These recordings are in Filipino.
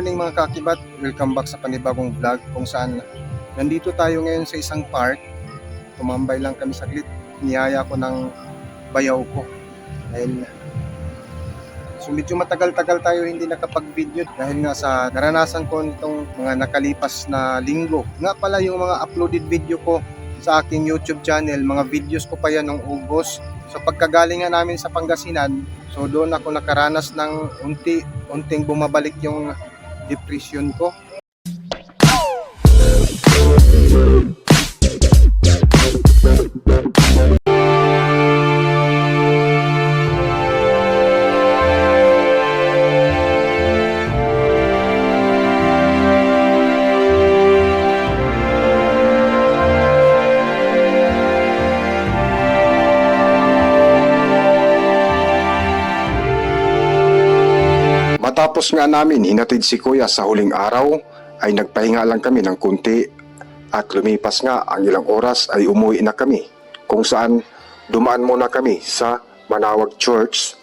morning mga kakibat, welcome back sa panibagong vlog kung saan nandito tayo ngayon sa isang park. Tumambay lang kami saglit, niyaya ko ng bayaw ko dahil so medyo matagal-tagal tayo hindi nakapag-video dahil nga sa naranasan ko nitong mga nakalipas na linggo. Nga pala yung mga uploaded video ko sa aking YouTube channel, mga videos ko pa yan ng August. So pagkagalingan namin sa Pangasinan, so doon ako nakaranas ng unting bumabalik yung depression ko. Matapos nga namin hinatid si Kuya sa huling araw, ay nagpahinga lang kami ng kunti at lumipas nga ang ilang oras ay umuwi na kami kung saan dumaan muna kami sa Manawag Church.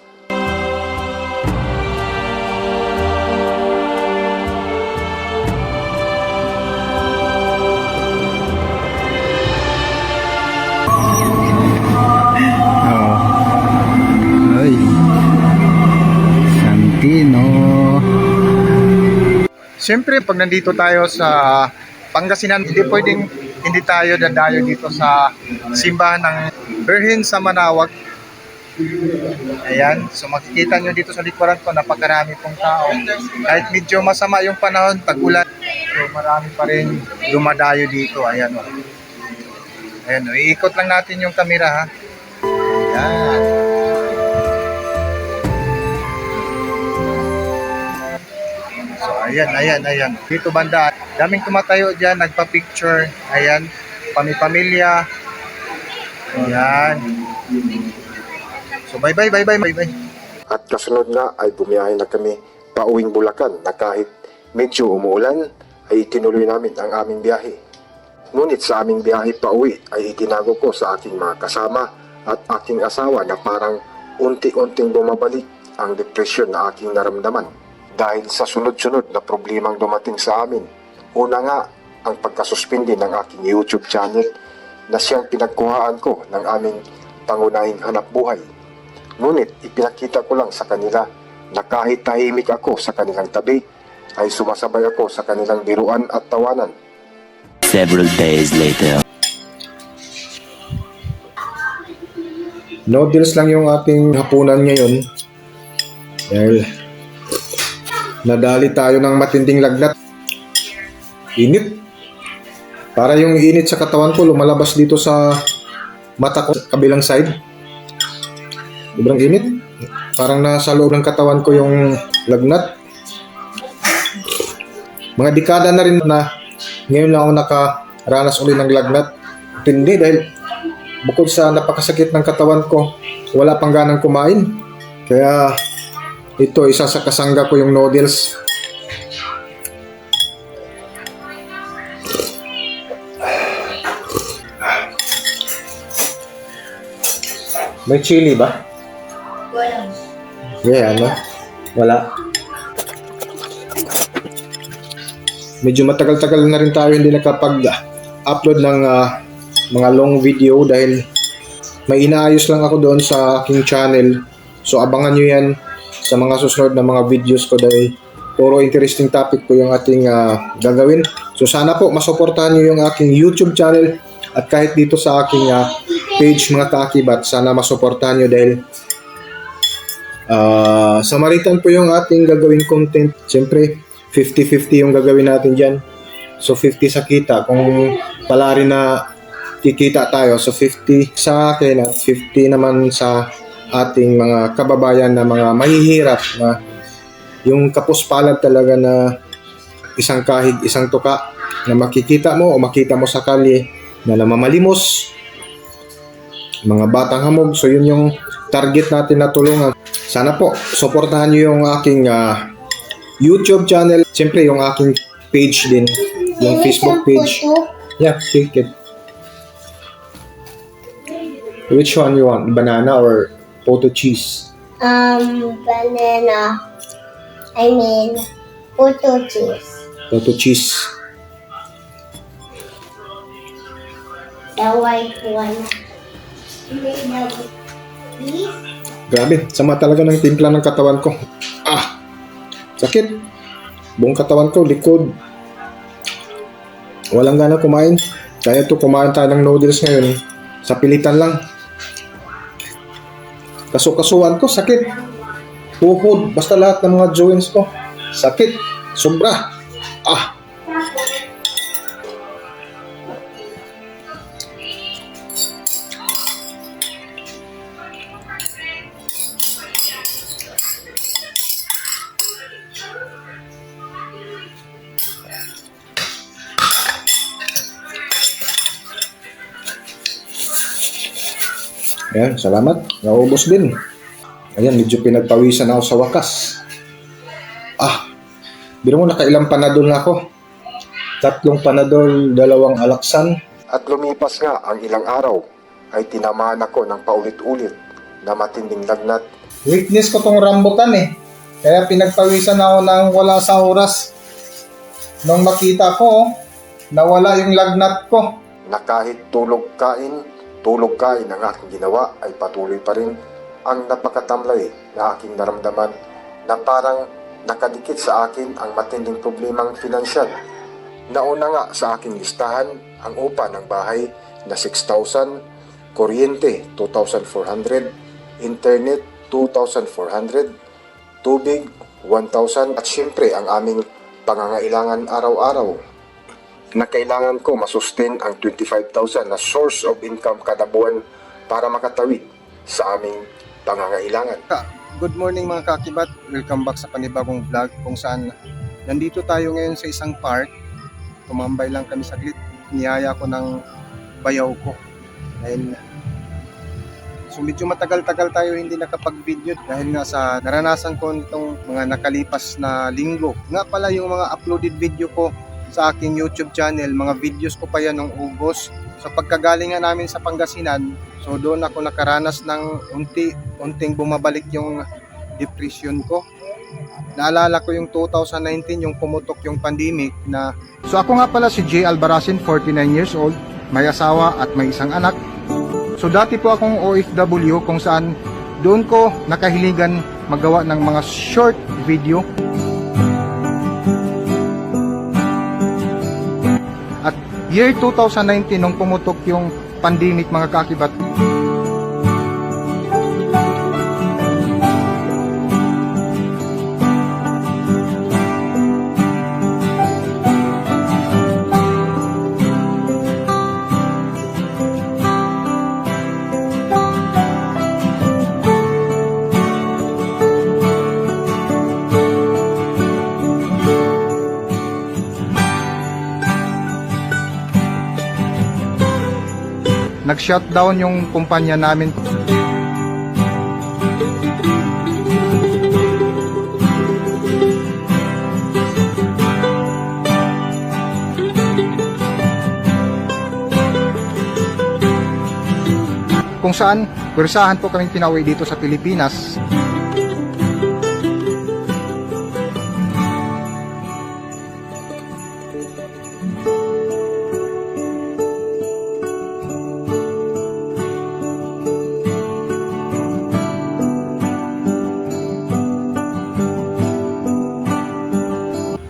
Ay, Santino. Siyempre, pag nandito tayo sa Pangasinan, hindi pwedeng hindi tayo dadayo dito sa simbahan ng Birhen sa Manawag. Ayan, so makikita nyo dito sa likuran ko, napakarami pong tao. Kahit medyo masama yung panahon, tag-ulan, so marami pa rin dumadayo dito. Ayan o. Ayan o, iikot lang natin yung kamera ha. Ayan. So ayan. Dito banda, daming tumatayo dyan, nagpa-picture. Ayan, pamilya. Ayan. So bye. At kasunod nga ay bumiyahe na kami pauwing Bulacan na kahit medyo umuulan ay itinuloy namin ang aming biyahe. Ngunit sa aming biyahe pauwi ay itinago ko sa aking mga kasama at aking asawa na parang unti-unting bumabalik ang depression na aking naramdaman. Dahil sa sunod-sunod na problemang dumating sa amin. Una nga, ang pagkasuspindi ng aking YouTube channel na siyang pinagkuhaan ko ng aming pangunahing hanap buhay. Ngunit ipinakita ko lang sa kanila na kahit tahimik ako sa kanilang tabi, ay sumasabay ako sa kanilang biruan at tawanan. Several days later. Noodles lang yung ating hapunan ngayon. Dahil nadali tayo ng matinding lagnat. Init. Para yung init sa katawan ko lumalabas dito sa mata ko, kabilang side. Sobrang init. Parang nasa loob ng katawan ko yung lagnat. Mga dekada na rin na ngayon lang ako nakaranas uli ng lagnat. Tindi dahil bukod sa napakasakit ng katawan ko, wala pang ganang kumain. Kaya ito, isa sa kasangga ko yung noodles. May chili ba? Wala. Yeah, ano? Wala. Medyo matagal-tagal na rin tayo hindi nakapag-upload ng mga long video dahil may inaayos lang ako doon sa aking channel. So abangan nyo yan sa mga susunod na mga videos ko dahil puro interesting topic po yung ating gagawin. So sana po masuportahan nyo yung aking YouTube channel at kahit dito sa aking page mga kaakibat, sana masuportahan nyo dahil samaritan po yung ating gagawin content. Siyempre 50-50 yung gagawin natin dyan. So 50 sa kita. Kung pala rin na kikita tayo, so 50 sa akin at 50 naman sa ating mga kababayan na mga mahihirap na yung kapuspalad talaga na isang kahig, isang tuka na makikita mo o makita mo sa kalye na namamalimos, mga batang hamog. So yun yung target natin na tulungan. Sana po suportahan nyo yung aking YouTube channel, siyempre yung aking page din, yung Facebook page. Yeah, take it. Which one you want? Banana or photo cheese? Banana. I mean, Potato cheese. Toto cheese. The white one. Please. Grabe, sama talaga ng timpla ng katawan ko. Ah! Sakit. Buong katawan ko, likod. Walang gana kumain. Kaya to kumain tayo ng noodles ngayon. Sa pilitan lang. Kasukasuan ko, sakit. Tuhod, basta lahat ng mga joints ko. Sakit. Sobra. Ah! Ayan, salamat. Naubos din. Ayan, medyo pinagpawisan ako sa wakas. Ah, biro mo nakailang panadol na ako. 3 panadol, 2 alaksan. At lumipas nga ang ilang araw, ay tinamaan ako ng paulit-ulit na matinding lagnat. Weakness ko tong rambutan eh. Kaya pinagpawisan ako ng wala sa oras. Nung makita ko, nawala yung lagnat ko. Na kahit tulog kain ang aking ginawa ay patuloy pa rin ang napakatamlay na aking naramdaman na parang nakadikit sa akin ang matinding problemang pinansyal. Nauna nga sa aking listahan ang upa ng bahay na 6,000, kuryente 2,400, internet 2,400, tubig 1,000 at syempre ang aming pangangailangan araw-araw na kailangan ko masustain ang 25,000 na source of income kada buwan para makatawid sa aming pangangailangan. Good morning mga kakibat, welcome back sa panibagong vlog kung saan nandito tayo ngayon sa isang park. Tumambay lang kami saglit, niyaya ko ng bayaw ko dahil so medyo matagal-tagal tayo hindi nakapag-video dahil nga sa naranasan ko nitong mga nakalipas na linggo. Nga pala yung mga uploaded video ko sa aking YouTube channel, mga videos ko pa yan noong August. Sa pagkagaling nga namin sa Pangasinan, so doon ako nakaranas ng unting bumabalik yung depression ko. Naalala ko yung 2019, yung pumutok yung pandemic na... So ako nga pala si Jay Albaracin, 49 years old, may asawa at may isang anak. So dati po akong OFW kung saan doon ko nakahiligan magawa ng mga short video. At year 2019 nung pumutok yung pandemic mga kakibat, nag-shutdown yung kumpanya namin. Kung saan, pwersahan po kaming pinauwi dito sa Pilipinas.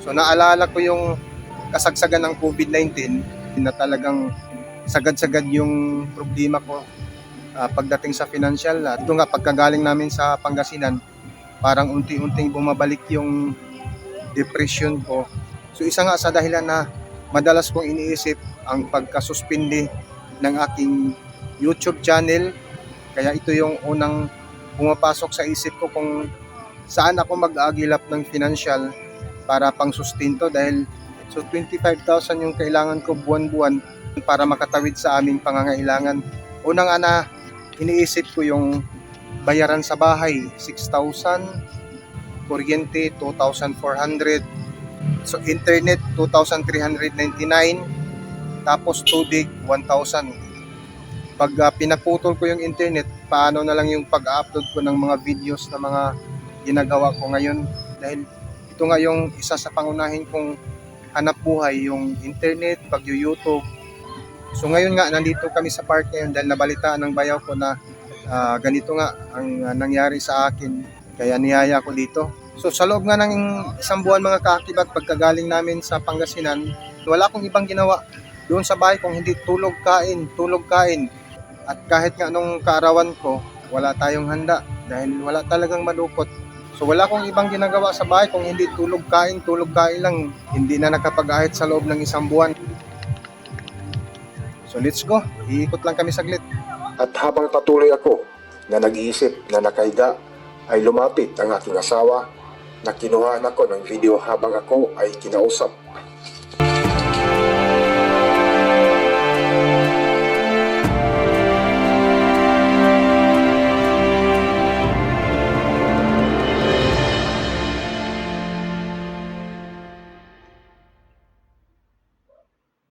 So naalala ko yung kasagsagan ng COVID-19 na talagang sagad-sagad yung problema ko pagdating sa financial. Ito nga pagkagaling namin sa Pangasinan, parang unti-unting bumabalik yung depression ko. So isa nga sa dahilan na madalas kong iniisip ang pagkasuspindi ng aking YouTube channel. Kaya ito yung unang pumapasok sa isip ko kung saan ako mag-aagilap ng financial para pang sustento dahil so 25,000 yung kailangan ko buwan-buwan para makatawid sa aming pangangailangan. Unang iniisip ko yung bayaran sa bahay, 6,000, kuryente 2,400, so internet 2,399, tapos tubig 1,000. Pag pinaputol ko yung internet, paano na lang yung pag-upload ko ng mga videos na mga ginagawa ko ngayon dahil ito ito nga yung isa sa pangunahin kong hanap buhay, yung internet, pag-YouTube. So ngayon nga, nandito kami sa park ngayon dahil nabalitaan ng bayaw ko na ganito nga ang nangyari sa akin. Kaya niyaya ko dito. So sa loob nga ng isang buwan mga kaakibat, pagkagaling namin sa Pangasinan, wala akong ibang ginawa doon sa bahay kung hindi tulog, kain, tulog, kain. At kahit nga nung kaarawan ko, wala tayong handa dahil wala talagang malukot. So wala akong ibang ginagawa sa bahay kung hindi tulog, kain lang. Hindi na nakapag-ahit sa loob ng isang buwan. So let's go, iikot lang kami saglit. At habang patuloy ako na nag-iisip na nakahiga, ay lumapit ang aking asawa na kinuhaan ako ng video habang ako ay kinausap